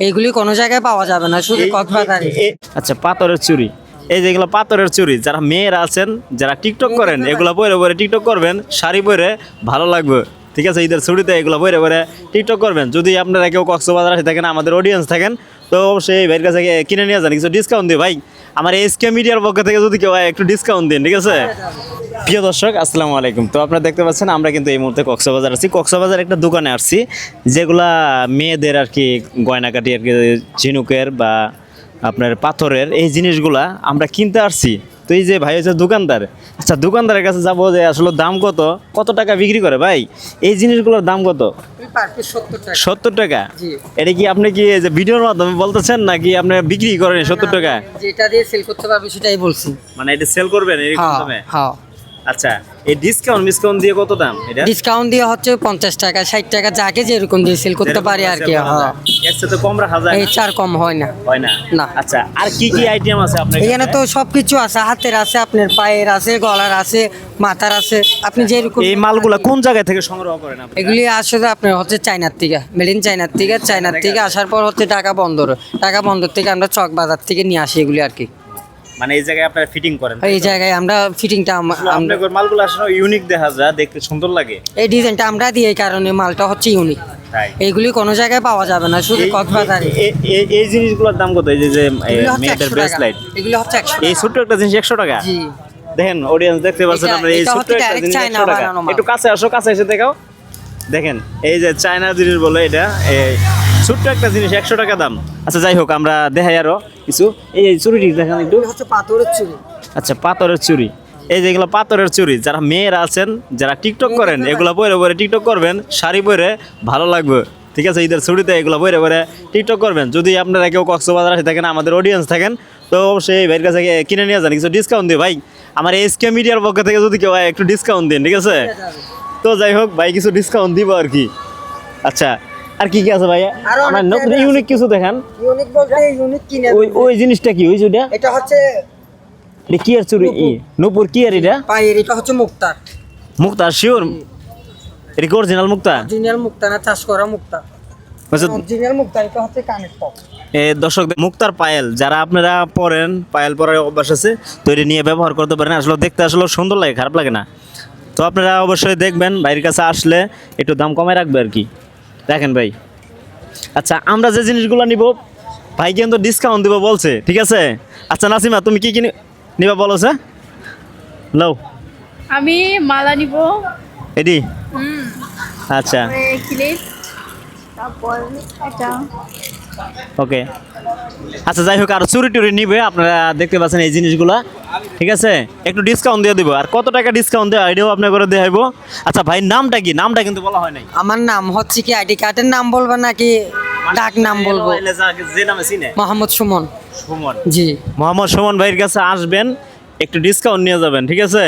এইগুলি কোনো জায়গায় পাওয়া যাবে না, শুধু কক্সবাজারে। আচ্ছা, পাথরের চুড়ি, এই যেগুলো পাথরের চুড়ি, যারা মেয়েরা আছেন যারা টিকটক করেন এগুলো পরে পরে টিকটক করবেন, শাড়ি পরে ভালো লাগবে। ঠিক আছে, ঈদের ছুটিতে এগুলো পরে পরে টিকটক করবেন। যদি আপনারা কেউ কক্সবাজার আসে থাকেন, আমাদের অডিয়েন্স থাকেন, তো অবশ্যই এই ভাইয়ের কাছে কিনে নিয়ে যান, কিছু ডিসকাউন্ট দিই ভাই। আমার এসকে মিডিয়ার পক্ষ থেকে যদি কেউ একটু ডিসকাউন্ট দিন, ঠিক আছে। প্রিয় দর্শক, আসসালামু আলাইকুম। তো আপনারা দেখতে পাচ্ছেন আমরা কিন্তু এই মুহূর্তে কক্সবাজার আছি। কক্সবাজার একটা দোকানে আসছি যেগুলা মেয়েদের আর কি গয়নাকাটি আর কি, ঝিনুকের বা আপনার পাথরের এই জিনিসগুলা আমরা কিনতে আসছি। তো এই যে ভাই হচ্ছে দোকানদার, আচ্ছা দোকানদারের কাছে যাবো যে আসলে দাম কত, কত টাকা বিক্রি করে ভাই এই জিনিসগুলোর দাম কত? 70 টাকা। এটা কি আপনি কি যে ভিডিওর মাধ্যমে বলতেছেন নাকি আপনি বিক্রি করেন 70 টাকা? যেটা দিয়ে সেল করতে পারবে সেটাই বলছি। মানে এটা সেল করবেন এরকম দামে? হ্যাঁ। আচ্ছা, এই ডিসকাউন্ট দিয়ে কত দাম এটা? ডিসকাউন্ট দিয়ে হচ্ছে 50 টাকা 60 টাকা, যাকে যেরকম দিয়ে সেল করতে পারি আর কি। হ্যাঁ, এর সাথে কম রাখা যায়? এই চার কম হয় না। হয় না? না। আচ্ছা, আর কি কি আইটেম আছে আপনার এখানে? তো সবকিছু আছে, হাতের আছে, আপনার পায়ের আছে, গলার আছে, মাথার আছে, আপনি যেরকম। এই মালগুলা কোন জায়গা থেকে সংগ্রহ করেন আপনি? এগুলি আসলে আপনার হচ্ছে চায়নার থেকে, মেড ইন চায়নার থেকে আসার পর হচ্ছে ঢাকা বন্দর থেকে আমরা চক বাজার থেকে নিয়ে আসি এগুলি আর কি। মানে এই জায়গায় আপনারা ফিটিং করেন? এই জায়গায় আমরা ফিটিংটা আপনাদের মালগুলো আসলে ইউনিক দেখা যায়, দেখতে সুন্দর লাগে। এই ডিজাইনটা আমরা দিই, এই কারণে মালটা হচ্ছে ইউনিক। তাই এইগুলি কোনো জায়গায় পাওয়া যাবে না, শুধু কক্সবাজারে। এই জিনিসগুলোর দাম কত? এই যে মেয়েদের ব্রেসলেট, এগুলি হচ্ছে 100 এই ছোট্ট একটা জিনিস 100 টাকা? জি। দেখেন অডিয়েন্স, দেখতে পাচ্ছেন আপনারা, এই ছোট্ট একটা জিনিস 100 টাকা। একটু কাছে আসো, কাছে এসে দেখাও। দেখেন এই যে চায়নার জিনিস বলে এটা, এই ছোট্ট একটা জিনিস 100 টাকা দাম। আচ্ছা যাই হোক, আমরা দেখাই আরো কিছু। এই চুড়িটি দেখেন একটু। হচ্ছে পাথরের চুড়ি। আচ্ছা, পাথরের চুড়ি, এই যেগুলো পাথরের চুড়ি, যারা মেয়েরা আছেন যারা টিকটক করেন এগুলো পরে পরে টিকটক করবেন, শাড়ি পরে ভালো লাগবে। ঠিক আছে, ঈদের ছুটিতে এগুলো পরে পরে টিকটক করবেন। যদি আপনারা কেউ কক্সবাজার আসে থাকেন, আমাদের অডিয়েন্স থাকেন, তো অবশ্যই এই ভাইয়ের কাছে কিনে নিয়ে যান, কিছু ডিসকাউন্ট দিই ভাই। আমার এসকে মিডিয়ার পক্ষ থেকে যদি কেউ একটু ডিসকাউন্ট দিন, ঠিক আছে। তো যাই হোক ভাই, কিছু ডিসকাউন্ট দিব আর কি। আচ্ছা, আর কি কি আছে ভাই? আমার নতুন ইউনিক কিছু দেখান। ইউনিক বলতে ইউনিক কিনে ওই জিনিসটা কি? ওই যেটা, এটা হচ্ছে এটা কি আর চুড়ি? নূপুর কি আর এটা? পায়ের, এটা হচ্ছে মুক্তা। মুক্তা? শিওর এটা কি অরিজিনাল মুক্তা? অরিজিনাল মুক্তা না, চাষ করা মুক্তা। অরিজিনাল মুক্তা, এটা হচ্ছে কানের টপ। দর্শক, মুক্তার পায়েল যারা আপনারা পরেন, পায়েল পরার অভ্যাস আছে, তো এটা নিয়ে ব্যবহার করতে পারেন। আসলে দেখতে আসলে সুন্দর লাগে, খারাপ লাগে না। তো আপনারা অবশ্যই দেখবেন, বাইরের কাছে আসলে একটু দাম কমায় রাখবে আর কি। দেখেন ভাই, আচ্ছা আমরা যে জিনিসগুলো নিব ভাই কিন্তু ডিসকাউন্ট দিব বলছে, ঠিক আছে। আচ্ছা নাসিমা, তুমি কি কিনে নিবা বলো? স্যার নাও। আমি মালা নিব। এডি? আচ্ছা ক্লিপ, তারপর এটা। ওকে। আচ্ছা যাই হোক, আর চুরি টুরি নিবে আপনারা দেখতে পাচ্ছেন এই জিনিসগুলা, ঠিক আছে। একটু ডিসকাউন্ট দিয়ে দিব, আর কত টাকা ডিসকাউন্ট দেওয়া এটাও আপনার করে দেখাইবো। আচ্ছা ভাই, নামটা কি? নামটা কিন্তু বলা হয় নাই। আমার নাম হচ্ছে কি, আইডি কার্ডের নাম বলবো নাকি ডাক নাম বলবো? যে নামে চিনে, মোহাম্মদ সুমন। সুমন। জি। মোহাম্মদ সুমন ভাইয়ের কাছে আসবেন, একটু ডিসকাউন্ট নিয়ে যাবেন, ঠিক আছে।